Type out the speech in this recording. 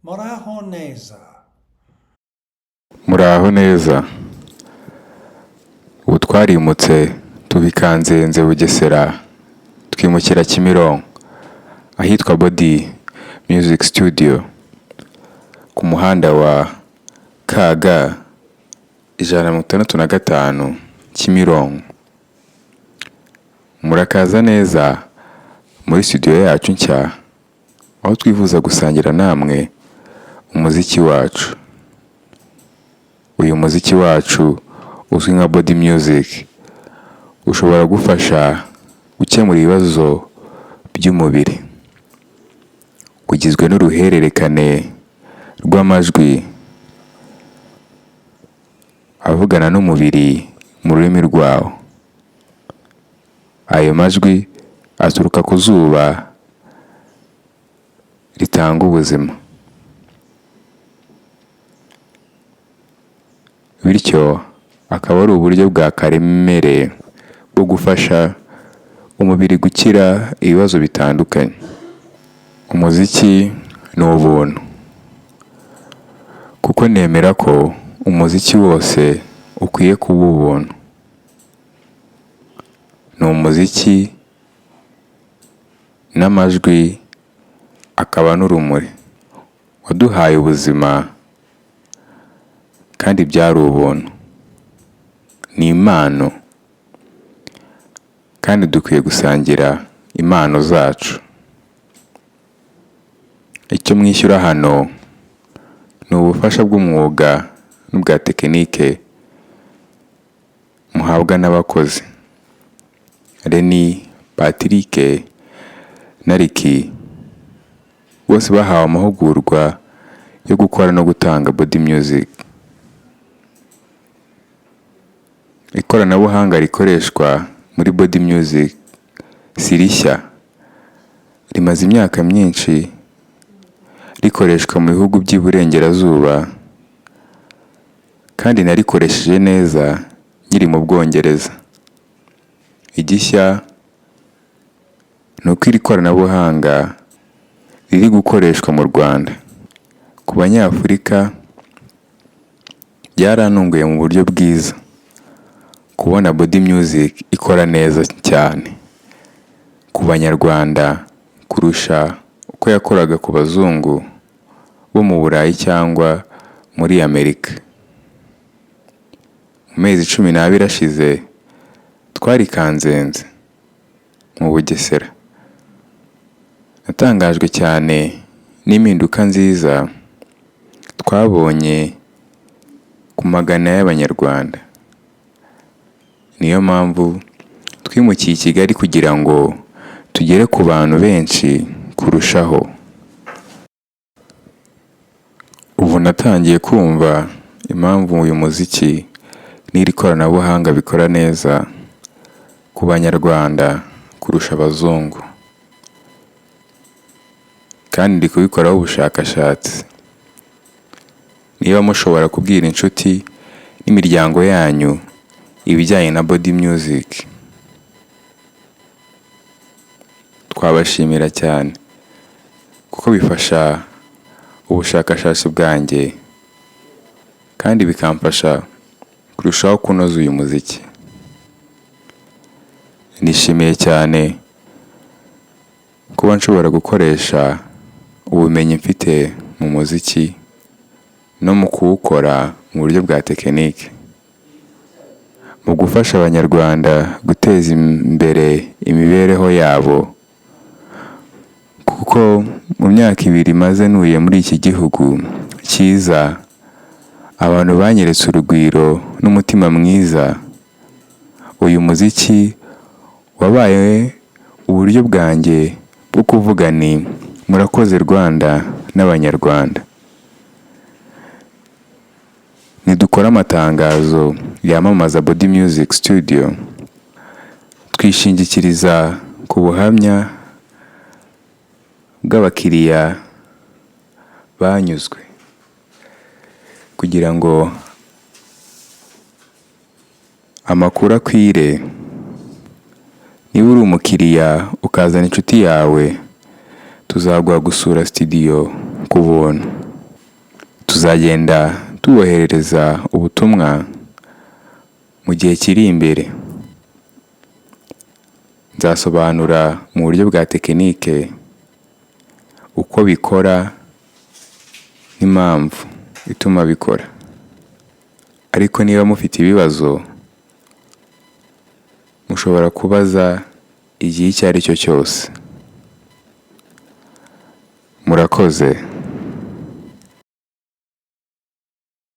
Muraho neza. Muraho neza. Ubu twarimutse tuva i Kanzenze Bugesera twimukira Kimironko ahitwa Body Music Studio ku muhanda wa KG 165 Kimironko. Murakaza neza muri studio yacu nshya aho twifuza gusangira namwe umuziki wacu. Uyu muziki wacu uzwi nka Body Music ushobora gufasha gukemura ibibazo by'umubiri. Ugizwe n'uruhererekane rw'amajwi avugana n'umubiri mu rurimi rwawo. Ayo majwi aturuka ku zuba ritanga ubuzima. Bityo akaba ari uburyo bwa karemere bwo gufasha umubiri gukira ibibazo bitandukanye. Umuziki ni ubuntu, kuko nemera ko umuziki wose ukwiye kuba ubuntu. Ni umuziki n'amajwi akaba n'urumuri waduhaye ubuzima, kandi byari ubuntu. Ni impano, kandi dukwiye gusangira impano zacu. Icyo mwishyura hano ni ubufasha bw'umwuga n'ubwa tekinike muhabwa n'abakozi Reni, Patrick na Ricky, bose bahawe amahugurwa yo gukora no gutanga Body Music. Ikoranabuhanga rikoreshwa muri Body Music si rishya, rimaze imyaka myinshi rikoreshwa mu bihugu by'iburengerazuba, kandi narikoresheje neza nkiri mu Bwongereza. Igishya ni uko iri koranabuhanga riri gukoreshwa mu Rwanda. Ku Banyafurika byarantunguye mu buryo bwiza kubona Body Music ikora neza cyane ku Banyarwanda kurusha uko yakoraga ku bazungu bo mu Burayi cyangwa muri Amerika. Mu mezi 12 ashize twari Kanzenze mu Bugesera. Natangajwe cyane n'impinduka nziza twabonye ku magana y'Abanyarwanda. Niyo mpamvu twimukiye i Kigali kugira ngo tugere ku bantu benshi kurushaho. Ubu natangiye kumva impamvu uyu muziki n'iri koranabuhanga bikora neza ku Banyarwanda kurusha abazungu, kandi ndi kubikoraho ubushakashatsi. Niba mushobora kubwira inshuti n'imiryango yanyu ibijyanye na Body Music, twabashimira cyane, kuko bifasha ubushakashatsi bwanjye kandi bikamfasha kurushaho kunoza uyu muziki. Nishimiye cyane kuba nshobora gukoresha ubumenyi mfite mu muziki no mu kuwukora mu buryo bwa tekinike, mu gufasha Abanyarwanda guteza imbere imibereho yabo. Kuko mu myaka 2 maze ntuye muri iki gihugu cyiza, abantu banyeretse urugwiro n'umutima mwiza. Uyu muziki wabaye uburyo bwanjye bwo kuvuga ni murakoze Rwanda n'Abanyarwanda. Nidukora amatangazo yamamaza Body Music Studio, twishingikiriza ku buhamya bw'abakiriya banyuzwe, kugira ngo amakuru akwire. Niba uri umukiriya ukazana inshuti yawe, tuzaguha gusura studio ku buntu. tuzagenda tuboherereza ubutumwa mu gihe kiri imbere. Nzasobanura mu buryo bwa tekinike uko bikora n'impamvu ituma bikora. Ariko niba mufite ibibazo, mushobora kubaza igihe icyo ari cyo cyose. Murakoze.